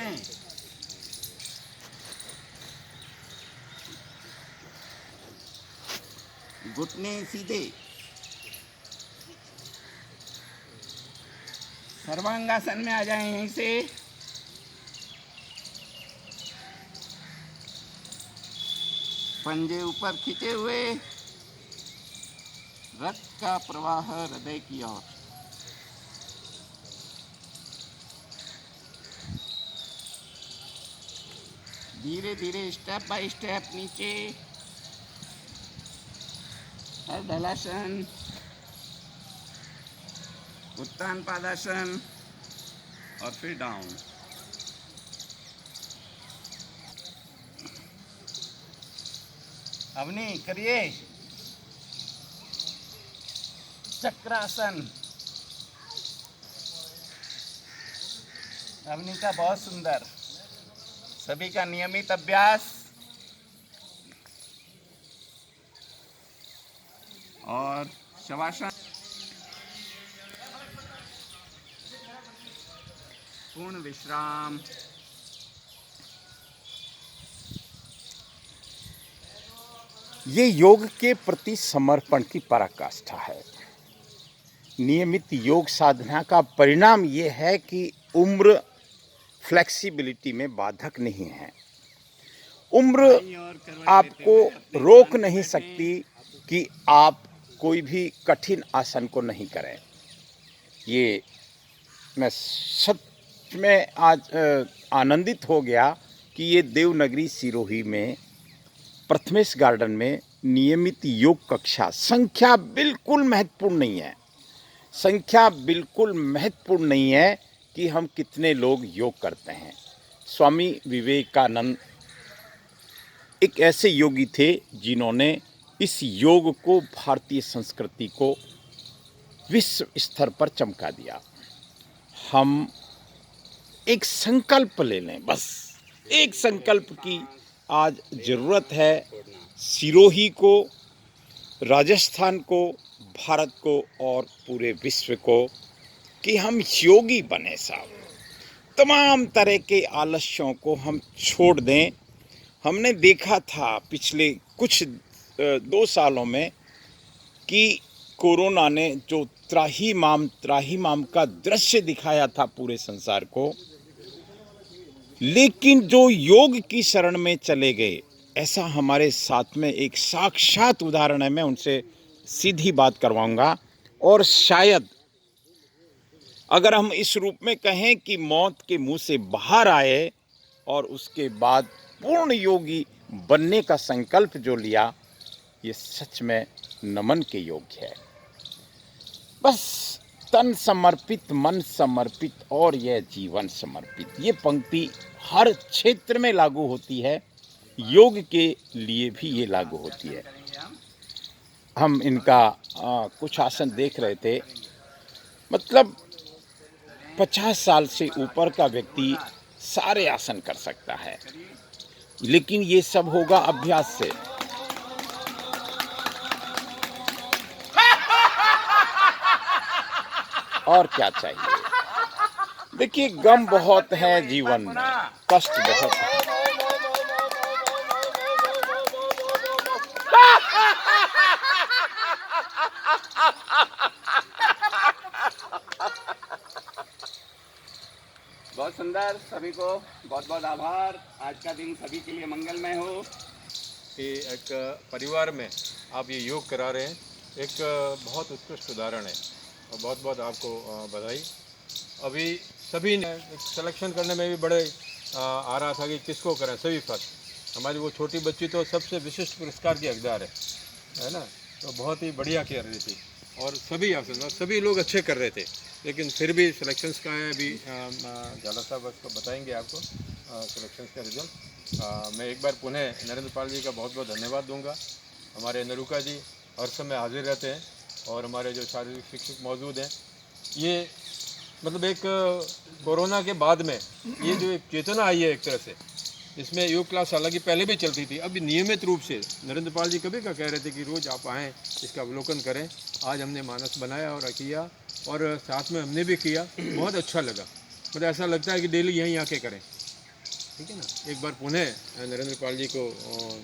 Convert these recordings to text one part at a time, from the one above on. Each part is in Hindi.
हैं। घुटने सीधे, सर्वांगासन में आ जाएं यहीं से। पंजे ऊपर खींचे हुए, रक्त का प्रवाह हृदय की ओर। धीरे धीरे स्टेप बाय स्टेप नीचे, हलासन, उत्तान पादासन और फिर डाउन। अवनी करिए चक्रासन। अवनी का बहुत सुंदर, सभी का नियमित अभ्यास। और शवासन, पूर्ण विश्राम। ये योग के प्रति समर्पण की पराकाष्ठा है। नियमित योग साधना का परिणाम ये है कि उम्र फ्लेक्सिबिलिटी में बाधक नहीं है। उम्र आपको रोक नहीं सकती कि आप कोई भी कठिन आसन को नहीं करें। ये मैं सच में आज आनंदित हो गया कि ये देवनगरी सिरोही में प्रथमेश गार्डन में नियमित योग कक्षा, संख्या बिल्कुल महत्वपूर्ण नहीं है। संख्या बिल्कुल महत्वपूर्ण नहीं है कि हम कितने लोग योग करते हैं। स्वामी विवेकानंद एक ऐसे योगी थे जिन्होंने इस योग को, भारतीय संस्कृति को विश्व स्तर पर चमका दिया। हम एक संकल्प ले लें, बस एक संकल्प की आज ज़रूरत है सिरोही को, राजस्थान को, भारत को और पूरे विश्व को, कि हम योगी बने साहब। तमाम तरह के आलस्यों को हम छोड़ दें। हमने देखा था पिछले कुछ 2 सालों में कि कोरोना ने जो त्राहिमाम का दृश्य दिखाया था पूरे संसार को, लेकिन जो योग की शरण में चले गए, ऐसा हमारे साथ में एक साक्षात उदाहरण है। मैं उनसे सीधी बात करवाऊंगा। और शायद अगर हम इस रूप में कहें कि मौत के मुंह से बाहर आए और उसके बाद पूर्ण योगी बनने का संकल्प जो लिया, ये सच में नमन के योग्य है। बस तन समर्पित, मन समर्पित और यह जीवन समर्पित, ये पंक्ति हर क्षेत्र में लागू होती है, योग के लिए भी ये लागू होती है। हम इनका कुछ आसन देख रहे थे। मतलब 50 साल से ऊपर का व्यक्ति सारे आसन कर सकता है, लेकिन ये सब होगा अभ्यास से। और क्या चाहिए। देखिए, गम बहुत है जीवन में, कष्ट बहुत है। बहुत सुंदर, सभी को बहुत बहुत आभार। आज का दिन सभी के लिए मंगलमय हो। कि एक परिवार में आप ये योग करा रहे हैं, एक बहुत उत्कृष्ट उदाहरण है और बहुत बहुत आपको बधाई। अभी सभी ने सिलेक्शन करने में भी बड़े आ रहा था कि किसको करें, सभी फर्स्ट। हमारी वो छोटी बच्ची तो सबसे विशिष्ट पुरस्कार की हकदार है ना। तो बहुत ही बढ़िया कर रही थी और सभी आसन सभी लोग अच्छे कर रहे थे, लेकिन फिर भी सिलेक्शंस का है। अभी झाला साहब उसको बताएंगे आपको सिलेक्शंस का रिजल्ट। मैं एक बार पुनः नरेंद्र पाल जी का बहुत बहुत धन्यवाद दूंगा। हमारे नरुका जी हर समय हाजिर रहते हैं और हमारे जो शारीरिक शिक्षक मौजूद हैं। ये मतलब एक कोरोना के बाद में ये जो एक चेतना आई है एक तरह से, इसमें योग क्लास हालांकि पहले भी चलती थी, अभी नियमित रूप से नरेंद्र पाल जी कभी का कह रहे थे कि रोज़ आप आएँ, इसका अवलोकन करें। आज हमने मानस बनाया और किया और साथ में हमने भी किया, बहुत अच्छा लगा। मतलब ऐसा लगता है कि डेली यहीं आके करें। ठीक है ना। एक बार पुनः नरेंद्र पाल जी को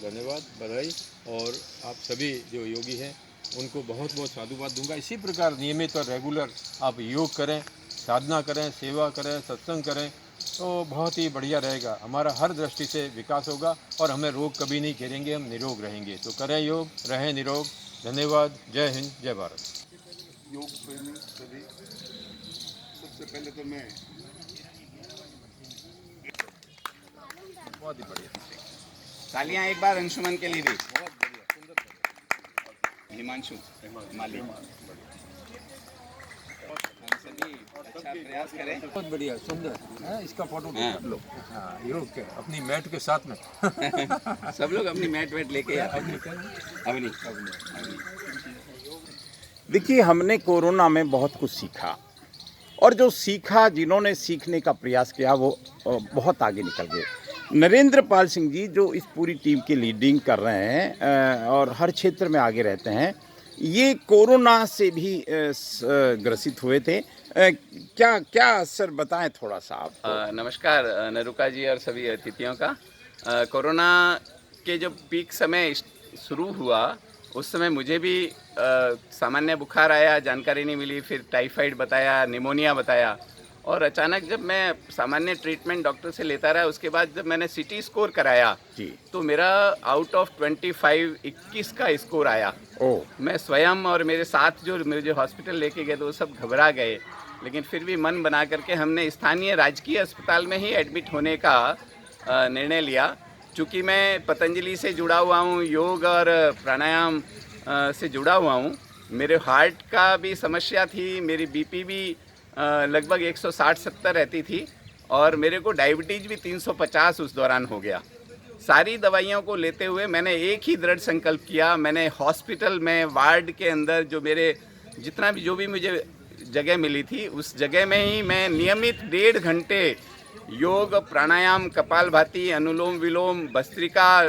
धन्यवाद, बधाई, और आप सभी जो योगी हैं उनको बहुत बहुत साधुवाद दूंगा। इसी प्रकार नियमित और रेगुलर आप योग करें, साधना करें, सेवा करें, सत्संग करें, तो बहुत ही बढ़िया रहेगा। हमारा हर दृष्टि से विकास होगा और हमें रोग कभी नहीं घेरेंगे, हम निरोग रहेंगे। तो करें योग, रहें निरोग। धन्यवाद। जय हिंद, जय भारत। योग प्रेमी सभी, सबसे पहले तो मैं बहुत ही बढ़िया। तालियां एक बार अंशुमन के लिए भी। बहुत बढ़िया, सुंदर। हिमांशु माली, हम सभी अच्छा प्रयास करें। बहुत बढ़िया, सुंदर है। इसका फोटो हाँ। लो। हाँ, योग के अपनी मैट के साथ में। सब लोग अपनी मैट वेट लेके आते हैं। अवनी देखिए, हमने कोरोना में बहुत कुछ सीखा, और जो सीखा, जिन्होंने सीखने का प्रयास किया वो बहुत आगे निकल गए। नरेंद्र पाल सिंह जी जो इस पूरी टीम की लीडिंग कर रहे हैं और हर क्षेत्र में आगे रहते हैं, ये कोरोना से भी ग्रसित हुए थे। क्या क्या सर बताएं थोड़ा सा आप। नमस्कार नरुका जी और सभी अतिथियों का। कोरोना के जो पीक समय शुरू हुआ, उस समय मुझे भी सामान्य बुखार आया, जानकारी नहीं मिली, फिर टाइफाइड बताया, निमोनिया बताया, और अचानक जब मैं सामान्य ट्रीटमेंट डॉक्टर से लेता रहा, उसके बाद जब मैंने सिटी स्कोर कराया जी, तो मेरा आउट ऑफ 25 21 का स्कोर आया। मैं स्वयं और मेरे साथ जो मुझे हॉस्पिटल लेके गए तो वो सब घबरा गए, लेकिन फिर भी मन बना करके हमने स्थानीय राजकीय अस्पताल में ही एडमिट होने का निर्णय लिया। चूँकि मैं पतंजलि से जुड़ा हुआ हूँ, योग और प्राणायाम से जुड़ा हुआ हूँ, मेरे हार्ट का भी समस्या थी, मेरी बीपी भी लगभग 160-70 रहती थी, और मेरे को डायबिटीज़ भी 350 उस दौरान हो गया। सारी दवाइयों को लेते हुए मैंने एक ही दृढ़ संकल्प किया। मैंने हॉस्पिटल में, वार्ड के अंदर जो भी मुझे जगह मिली थी, उस जगह में ही मैं नियमित 1.5 घंटे योग, प्राणायाम, कपालभाति, अनुलोम विलोम, भस्त्रिका,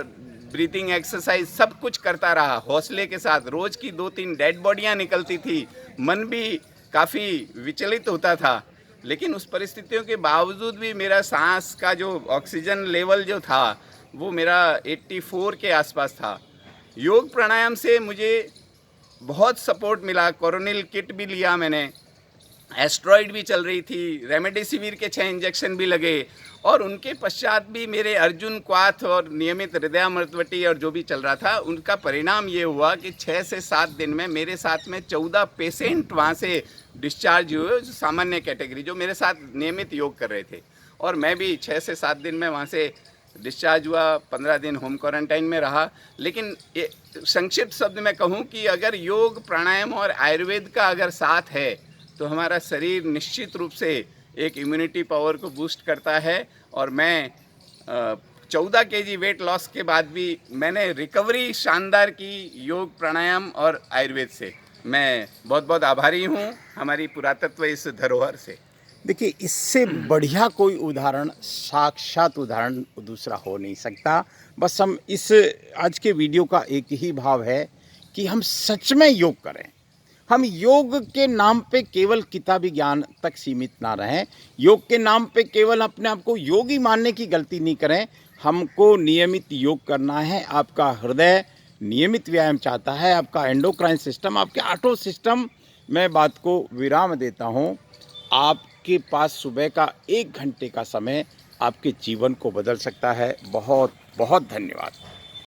ब्रीथिंग एक्सरसाइज सब कुछ करता रहा हौसले के साथ। रोज़ की 2-3 डेड बॉडियाँ निकलती थी, मन भी काफ़ी विचलित होता था, लेकिन उस परिस्थितियों के बावजूद भी मेरा सांस का जो ऑक्सीजन लेवल जो था वो मेरा 84 के आसपास था। योग प्राणायाम से मुझे बहुत सपोर्ट मिला। कोरोनिल किट भी लिया मैंने, एस्ट्रॉइड भी चल रही थी, रेमडेसिविर के 6 इंजेक्शन भी लगे, और उनके पश्चात भी मेरे अर्जुन क्वाथ और नियमित हृदयामृतवटी और जो भी चल रहा था, उनका परिणाम ये हुआ कि 6 से 7 दिन में मेरे साथ में 14 पेशेंट वहाँ से डिस्चार्ज हुए, जो सामान्य कैटेगरी, जो मेरे साथ नियमित योग कर रहे थे, और मैं भी 6 से 7 दिन में वहाँ से डिस्चार्ज हुआ। 15 दिन होम क्वारंटाइन में रहा। लेकिन संक्षिप्त शब्द में कहूँ कि अगर योग, प्राणायाम और आयुर्वेद का अगर साथ है तो हमारा शरीर निश्चित रूप से एक इम्यूनिटी पावर को बूस्ट करता है। और मैं 14 kg वेट लॉस के बाद भी मैंने रिकवरी शानदार की योग, प्राणायाम और आयुर्वेद से। मैं बहुत बहुत आभारी हूँ हमारी पुरातत्व इस धरोहर से। देखिए, इससे बढ़िया कोई उदाहरण, साक्षात उदाहरण दूसरा हो नहीं सकता। बस हम इस आज के वीडियो का एक ही भाव है कि हम सच में योग करें। हम योग के नाम पे केवल किताबी ज्ञान तक सीमित ना रहें। योग के नाम पे केवल अपने आप को योगी मानने की गलती नहीं करें। हमको नियमित योग करना है। आपका हृदय नियमित व्यायाम चाहता है, आपका एंडोक्राइन सिस्टम, आपके ऑटो सिस्टम। मैं बात को विराम देता हूँ। आपके पास सुबह का 1 घंटे का समय आपके जीवन को बदल सकता है। बहुत बहुत धन्यवाद।